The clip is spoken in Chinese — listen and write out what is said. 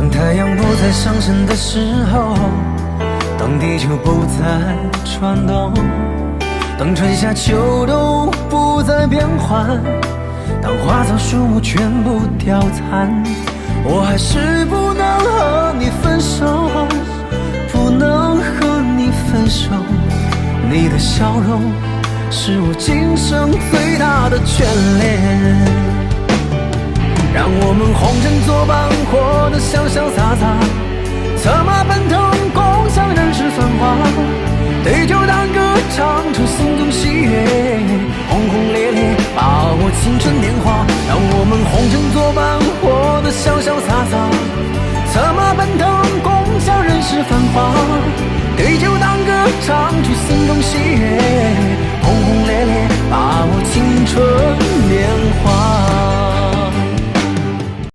当太阳不再上升的时候，当地球不再转动，当春夏秋冬不再变换，当花草树木全部凋残，我还是不能和你分手，不能和你分手。你的笑容是我今生最大的眷恋。让我们红尘作伴，活得潇潇洒洒，策马奔腾，共享人世繁华。对酒当歌，唱出心中喜悦，轰轰烈烈，把握青春年华。让我们红尘作伴，活得潇潇洒洒，策马奔腾，共享人世繁华。对酒当歌，唱出心中喜悦，轰轰烈烈，把握青春